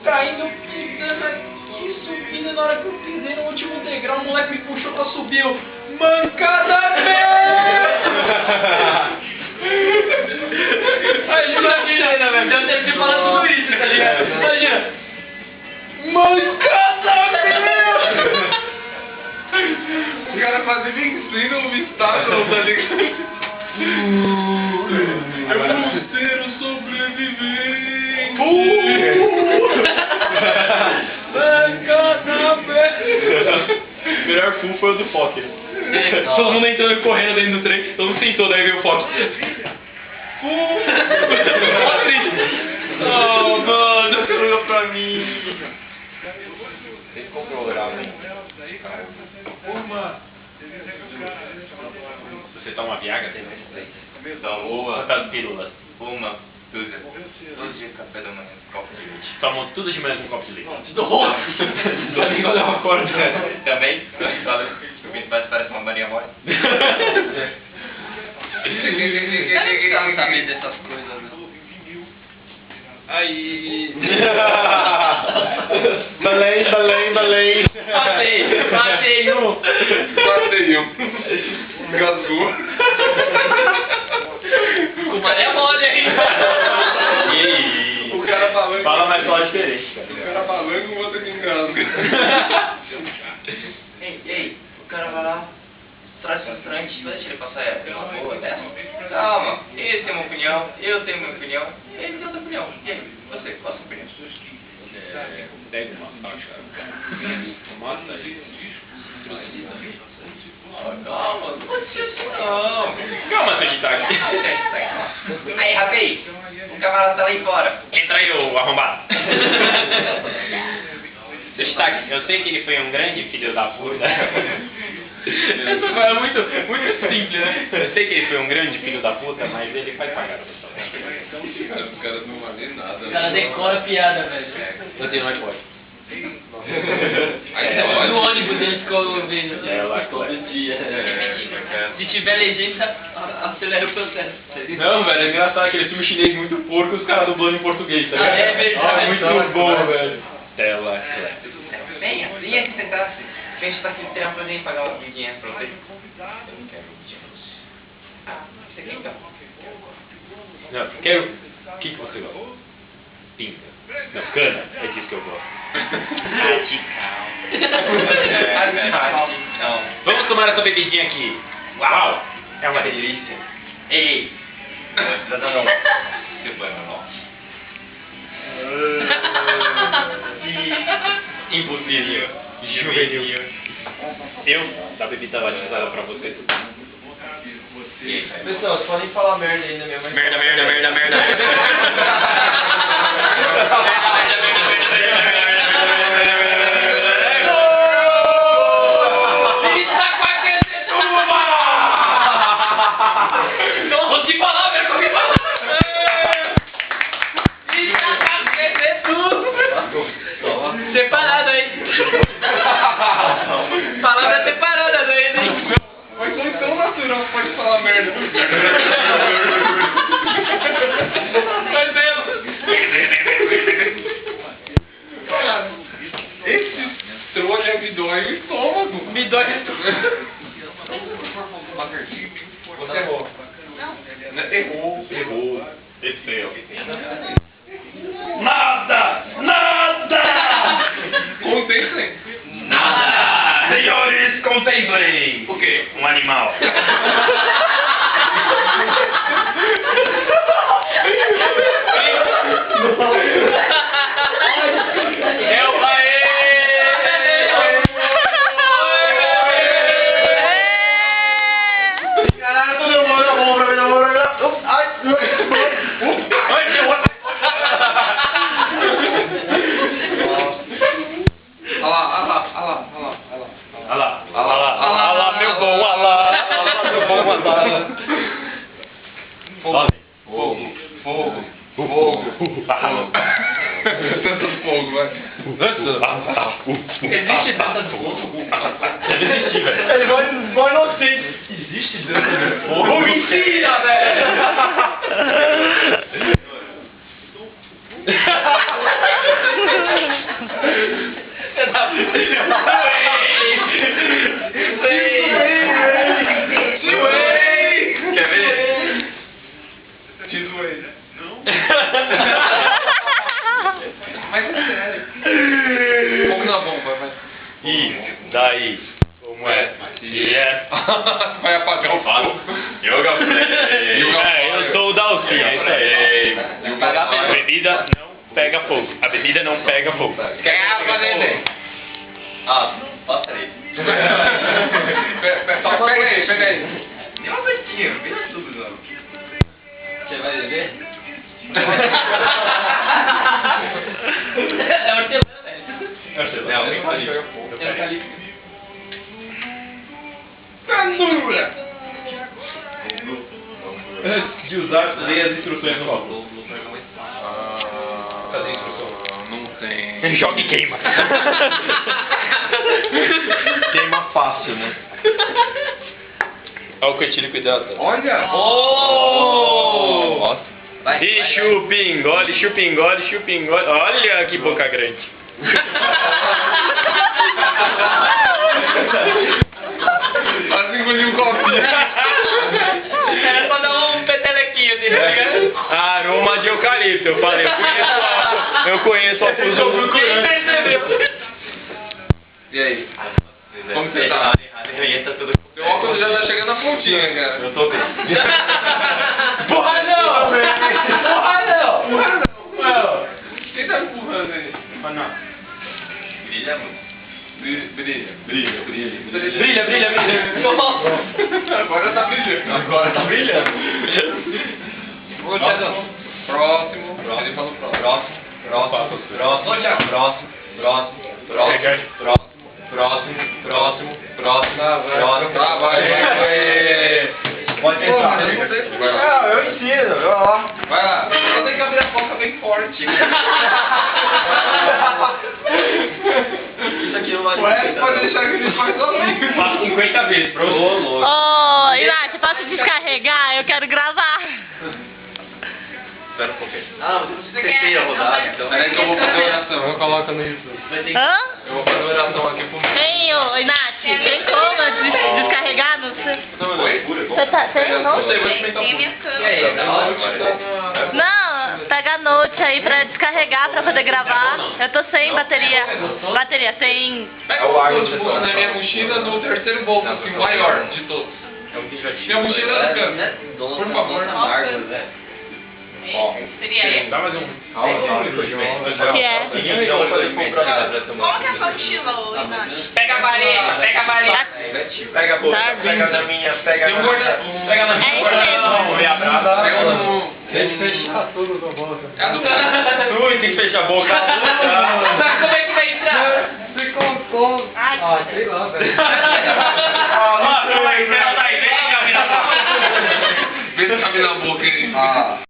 caindo, pisando aqui, subindo, e na hora que eu pisei no último degrau, o moleque me puxou pra subir, eu, mancada mesmo! Aí imagina, velho, deve ter que falar tudo isso, tá ligado? Imagina, mancada mesmo! O cara quase vencendo o estado, tá ligado? Eu vou ser o sobrevivente! Mancada mesmo! Melhor full foi o do Fokker. Todo mundo entrando correndo dentro do trem, todo mundo sentou, daí veio o Fokker. Oh, mano, olhou pra mim. Você comprou o grau, hein? Você toma Viagra? Tem mais três. Boa. Quantas pílulas? Uma dúzia. Todo dia café da manhã, copo de leite. Tomam tudo de manhã com um copo de leite. Nossa! Domingo eu acordo. Também? O Vitor parece uma Maria Mole. Não saber dessas coisas, né? Aí... Balém. Matei um! Batei um. Gasgou. O Maria Mole ainda! E... O cara falando. Fala mais só diferente, O cara. cara falando com você que engasga. Ei, o cara vai lá, traz um frente, vai deixar ele passar uma boa dessa? Calma, ele tem uma opinião, eu tenho uma opinião, ele tem outra opinião. E aí, você, qual a sua opinião? Pega uma faixa, mata ele. Calma, não pode ser assim não. Calma, você que tá aqui. Aí, rapaz, o camarada tá lá fora. Entra aí, ô arrombado. Destaque, eu sei que ele foi um grande filho da puta. Essa foi muito simples, né? Eu sei que ele foi um grande filho da puta, mas ele faz pagar o pessoal. Os caras não valem nada. O cara decora a piada, velho. Eu tenho mais pode. No ônibus eles ficam ouvindo lá, todo dia. Se tiver legenda, acelera o processo. Não, velho, é engraçado aquele filme chinês muito porco, os caras dublando em português, tá ligado? É verdade. Muito bom, velho. Tela. Venha aqui sentar. A gente tá aqui no tempo pra gente pagar uma vidinha pra você. Eu não quero vidinha. Ah, você quer então? Não, quero. O que você gosta? Pinga. Não, cana. É disso que eu gosto. Radical. Vamos tomar essa bebidinha aqui. Uau! É uma delícia. Ei! Não. Depois, meu irmão. Impossível. Juvenil. Eu, da bebida batizada pra você. Pessoal, vocês podem falar merda ainda, minha mãe. Merda. Não consegui falar, velho, consegui falar! Separado aí. Palavra separada aí, hein? Mas foi tão natural que pode falar merda. Mas mesmo. Cara, esse trolha me dói o estômago. Me dói. Você errou. Errou. It's fail. Nada! Contemplem. Nada! Senhores, contemplem! O quê? Um animal. É o aê! Caralho, todo mundo na mão pra mim, na mão. Ai, Olha lá, meu bom, olha lá, meu bom, olha lá. Fogo. Tanto fogo, vai. Existe data de fogo? Deve existir, velho. Ele vai inocente. Existe data de fogo? Mentira, velho! Daí, como é? Se é. Vai apagar o fogo. Yoga Play. Eu sou o Dalcy, é isso aí. A bebida não pega fogo. A bebida não pega fogo. Quer fazer? Ah, passa aí. Pega aí. Deu uma bestinha, bem estúpido. Você vai beber? É hortelã, velho. Não, Eu falei. Canura! Antes de usar, leia as instruções no rótulo. Cadê a instrução? Não tem. Joga e queima. Queima fácil, né? Olha o coetílico hidratado. Olha! Oh! Nossa. E chupingole, chupingole, chupingole. Olha que boca grande. Quase engoliu um copinho. Era pra dar um petelequinho dele, tá ligado? Aroma de eucalipto, eu falei. Eu conheço a fusão do Quem percebeu? E aí? Como você tá? Seu óculos já tá chegando na pontinha, cara. Eu tô bem. Porra não! Porra não! Quem tá empurrando aí? Brilha muito. Brilha. Brilha. Nossa! Agora tá brilhando. Agora tá brilhando. Ô, Thiagão. Próximo. Ele falou próximo. Tá, vai. Pode Porra, tentar. não tem- Vai lá. Eu ensino, vai lá. Vai lá. Só tem que abrir a boca bem forte. Isso aqui não vale Pode deixar que ele faz sozinho. Faço 50 vezes pra você. Ô, Inácio, posso descarregar? Eu quero gravar. Espera um pouquinho. Ah, mas você terceira rodada, então. Peraí que eu vou fazer oração. Eu coloco no YouTube. Hã? Eu vou fazer oração aqui pro meu. Tem, ô, Inácio, tem como descarregar no seu... Você tá, tem Não note? sei, vou experimentar um pouco. E aí, da hora? Não, pega note aí pra descarregar pra poder gravar. Eu tô sem bateria. Bateria, sem... Pega o notebook na minha mochila no terceiro bolso, assim, maior de todos. É um vídeo ativo. Minha mochila das câmeras. Por favor. Ó, Seria esse? Dá mais um. Que é? Como que é a sua mochila, ô Inácio? Pega a vareta, pega a vareta. Pega a bolsa, Tá pega na minha, pega na minha. Pega na minha. É isso mesmo. Vamos ver a braça. Pega um. Tem que fechar tudo na boca. É a do cara. Ui, tem que fechar a boca. Sabe como é que vai entrar? Ai, Sei lá, velho. Nossa, vai entrar, vai ver, Vê se cabe na boca aí.